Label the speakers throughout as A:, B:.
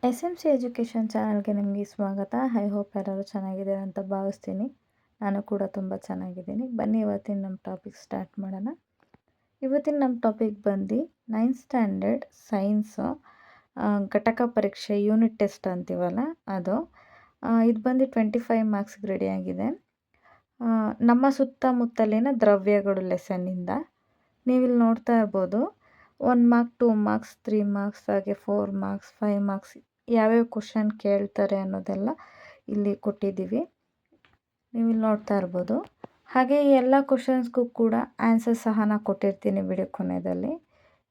A: S M C education ಚಾನಲ್ಗೆ ನಿಮಗೆ ಸ್ವಾಗತ. ಐ ಹೋಪ್ ಎಲ್ಲರೂ ಚೆನ್ನಾಗಿದ್ದೀರ ಅಂತ ಭಾವಿಸ್ತೀನಿ. ನಾನು ಕೂಡ ತುಂಬ ಚೆನ್ನಾಗಿದ್ದೀನಿ. ಬನ್ನಿ ಇವತ್ತಿನ ನಮ್ಮ ಟಾಪಿಕ್ ಸ್ಟಾರ್ಟ್ ಮಾಡೋಣ. ಇವತ್ತಿನ ನಮ್ಮ ಟಾಪಿಕ್ ಬಂದು 9th ಸ್ಟ್ಯಾಂಡರ್ಡ್ ಸೈನ್ಸು ಘಟಕ ಪರೀಕ್ಷೆ ಯೂನಿಟ್ ಟೆಸ್ಟ್ ಅಂತೀವಲ್ಲ ಅದು. ಇದು ಬಂದು 25 ಮಾರ್ಕ್ಸ್ಗೆ ರೆಡಿಯಾಗಿದೆ. ನಮ್ಮ ಸುತ್ತಮುತ್ತಲಿನ ದ್ರವ್ಯಗಳು ಲೆಸನ್ನಿಂದ ನೀವಿಲ್ಲಿ ನೋಡ್ತಾ ಇರ್ಬೋದು. 1 ಮಾರ್ಕ್, 2 ಮಾರ್ಕ್ಸ್, 3 ಮಾರ್ಕ್ಸ್, ಹಾಗೆ 4 ಮಾರ್ಕ್ಸ್, 5 ಮಾರ್ಕ್ಸ್ ಯಾವ್ಯಾವ ಕ್ವಶನ್ ಕೇಳ್ತಾರೆ ಅನ್ನೋದೆಲ್ಲ ಇಲ್ಲಿ ಕೊಟ್ಟಿದ್ದೀವಿ. ನೀವಿಲ್ಲಿ ನೋಡ್ತಾ ಇರ್ಬೋದು. ಹಾಗೆ ಈ ಎಲ್ಲ ಕ್ವಶನ್ಸ್ಗೂ ಕೂಡ ಆನ್ಸರ್ ಸಹ ನಾನು ಕೊಟ್ಟಿರ್ತೀನಿ ವಿಡಿಯೋ ಕೊನೆಯಲ್ಲಿ.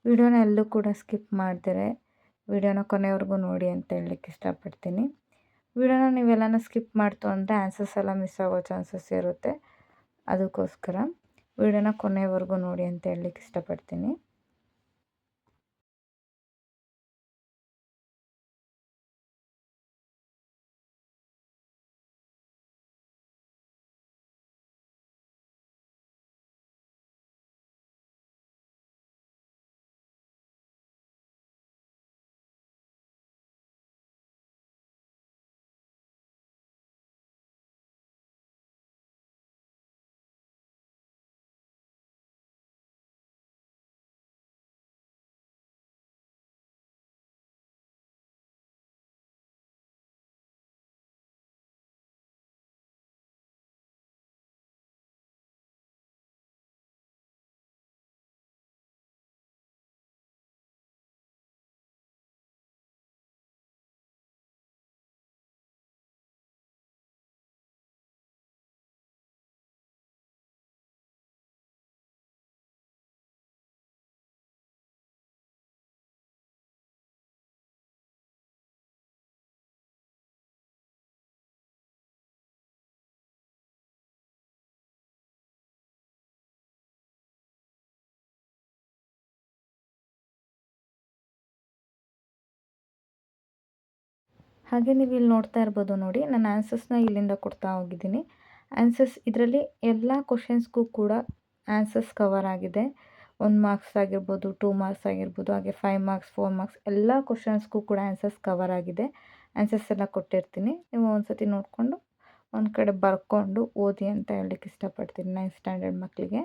A: ವಿಡಿಯೋನ ಎಲ್ಲೂ ಕೂಡ ಸ್ಕಿಪ್ ಮಾಡ್ತಾರೆ ವಿಡಿಯೋನ ಕೊನೆವರೆಗೂ ನೋಡಿ ಅಂತ ಹೇಳಲಿಕ್ಕೆ ಇಷ್ಟಪಡ್ತೀನಿ. ವಿಡಿಯೋನ ನೀವೆಲ್ಲನ ಸ್ಕಿಪ್ ಮಾಡ್ತು ಅಂದರೆ ಆನ್ಸರ್ಸ್ ಎಲ್ಲ ಮಿಸ್ ಆಗೋ ಚಾನ್ಸಸ್ ಇರುತ್ತೆ. ಅದಕ್ಕೋಸ್ಕರ ವಿಡಿಯೋನ ಕೊನೆವರೆಗೂ ನೋಡಿ ಅಂತ ಹೇಳಲಿಕ್ಕೆ ಇಷ್ಟಪಡ್ತೀನಿ. ಹಾಗೆ ನೀವು ಇಲ್ಲಿ ನೋಡ್ತಾ ಇರ್ಬೋದು ನೋಡಿ, ನಾನು ಆನ್ಸರ್ಸ್ನ ಇಲ್ಲಿಂದ ಕೊಡ್ತಾ ಹೋಗಿದ್ದೀನಿ. ಆನ್ಸರ್ಸ್ ಇದರಲ್ಲಿ ಎಲ್ಲ ಕ್ವಶನ್ಸ್ಗೂ ಕೂಡ ಆನ್ಸರ್ಸ್ ಕವರ್ ಆಗಿದೆ. 1 ಮಾರ್ಕ್ಸ್ ಆಗಿರ್ಬೋದು, 2 ಮಾರ್ಕ್ಸ್ ಆಗಿರ್ಬೋದು, ಹಾಗೆ 5 ಮಾರ್ಕ್ಸ್, 4 ಮಾರ್ಕ್ಸ್ ಎಲ್ಲ ಕ್ವಶನ್ಸ್ಗೂ ಕೂಡ ಆನ್ಸರ್ಸ್ ಕವರ್ ಆಗಿದೆ. ಆನ್ಸರ್ಸ್ ಎಲ್ಲ ಕೊಟ್ಟಿರ್ತೀನಿ. ನೀವು ಒಂದ್ಸತಿ ನೋಡಿಕೊಂಡು ಒಂದು ಕಡೆ ಬರ್ಕೊಂಡು ಓದಿ ಅಂತ ಹೇಳಲಿಕ್ಕೆ ಇಷ್ಟಪಡ್ತೀನಿ 9th ಸ್ಟ್ಯಾಂಡರ್ಡ್ ಮಕ್ಕಳಿಗೆ.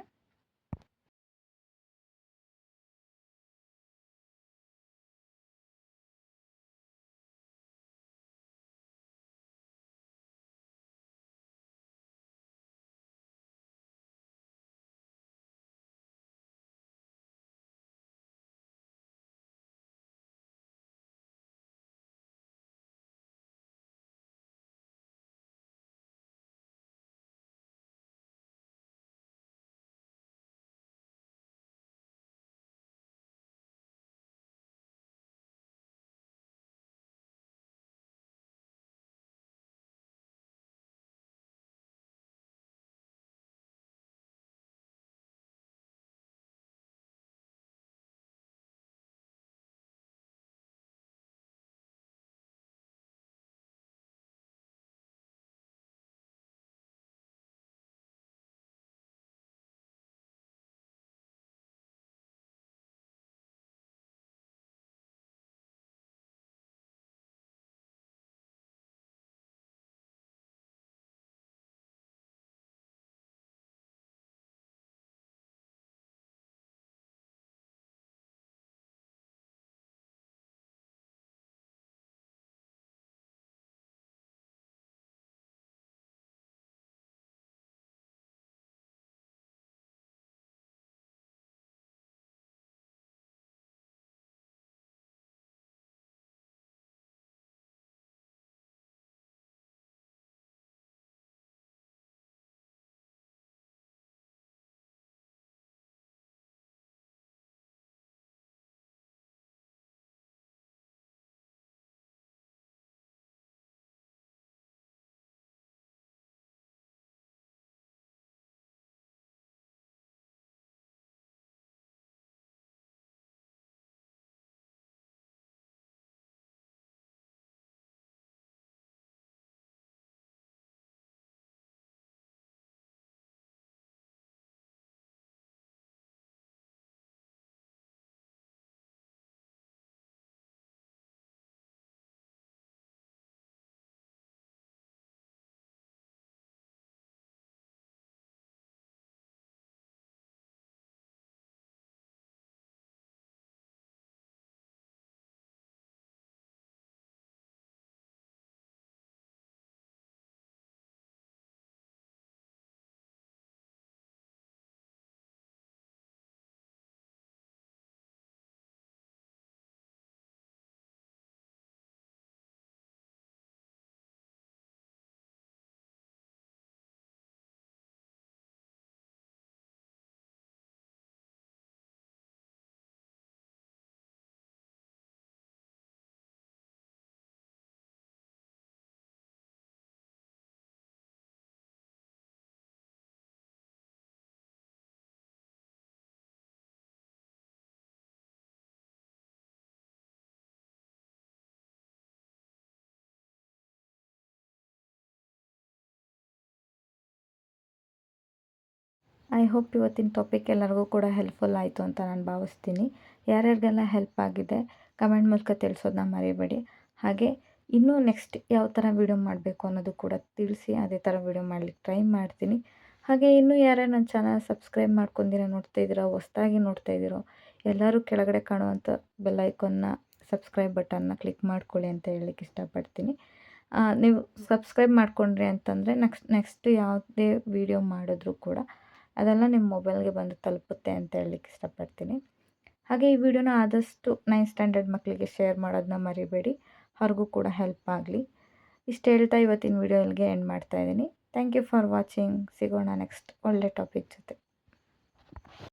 A: ಐ ಹೋಪ್ ಇವತ್ತಿನ ಟಾಪಿಕ್ ಎಲ್ಲರಿಗೂ ಕೂಡ ಹೆಲ್ಪ್ಫುಲ್ ಆಯಿತು ಅಂತ ನಾನು ಭಾವಿಸ್ತೀನಿ. ಯಾರ್ಯಾರಿಗೆಲ್ಲ ಹೆಲ್ಪ್ ಆಗಿದೆ ಕಮೆಂಟ್ ಮೂಲಕ ತಿಳಿಸೋದನ್ನ ಮರಿಬೇಡಿ. ಹಾಗೆ ಇನ್ನೂ ನೆಕ್ಸ್ಟ್ ಯಾವ ಥರ ವೀಡಿಯೋ ಮಾಡಬೇಕು ಅನ್ನೋದು ಕೂಡ ತಿಳಿಸಿ, ಅದೇ ಥರ ವೀಡಿಯೋ ಮಾಡಲಿಕ್ಕೆ ಟ್ರೈ ಮಾಡ್ತೀನಿ. ಹಾಗೆ ಇನ್ನೂ ಯಾರ್ಯಾರು ನನ್ನ ಚಾನಲ್ ಸಬ್ಸ್ಕ್ರೈಬ್ ಮಾಡ್ಕೊಂಡಿರೋ ನೋಡ್ತಾ ಇದ್ದೀರೋ, ಹೊಸ್ದಾಗಿ ನೋಡ್ತಾ ಇದ್ದೀರೋ ಎಲ್ಲರೂ ಕೆಳಗಡೆ ಕಾಣುವಂಥ ಬೆಲ್ ಐಕಾನ್ನ ಸಬ್ಸ್ಕ್ರೈಬ್ ಬಟನ್ನ ಕ್ಲಿಕ್ ಮಾಡ್ಕೊಳ್ಳಿ ಅಂತ ಹೇಳಲಿಕ್ಕೆ ಇಷ್ಟಪಡ್ತೀನಿ. ನೀವು ಸಬ್ಸ್ಕ್ರೈಬ್ ಮಾಡ್ಕೊಂಡ್ರಿ ಅಂತಂದರೆ ನೆಕ್ಸ್ಟ್ ಯಾವುದೇ ವೀಡಿಯೋ ಮಾಡಿದ್ರೂ ಕೂಡ ಅದೆಲ್ಲ ನಿಮ್ಮ ಮೊಬೈಲ್ಗೆ ಬಂದು ತಲುಪುತ್ತೆ ಅಂತ ಹೇಳಲಿಕ್ಕೆ ಇಷ್ಟಪಡ್ತೀನಿ. ಹಾಗೆ ಈ ವಿಡಿಯೋನ ಆದಷ್ಟು 9th ಸ್ಟ್ಯಾಂಡರ್ಡ್ ಮಕ್ಕಳಿಗೆ ಶೇರ್ ಮಾಡೋದನ್ನ ಮರಿಬೇಡಿ, ಅವ್ರಿಗೂ ಕೂಡ ಹೆಲ್ಪ್ ಆಗಲಿ. ಇಷ್ಟು ಹೇಳ್ತಾ ಇವತ್ತಿನ ವಿಡಿಯೋ ಇಲ್ಲಿಗೆ ಎಂಡ್ ಮಾಡ್ತಾಯಿದ್ದೀನಿ. Thank you for watching. ಸಿಗೋಣ ನೆಕ್ಸ್ಟ್ ಒಳ್ಳೆ ಟಾಪಿಕ್ ಜೊತೆ.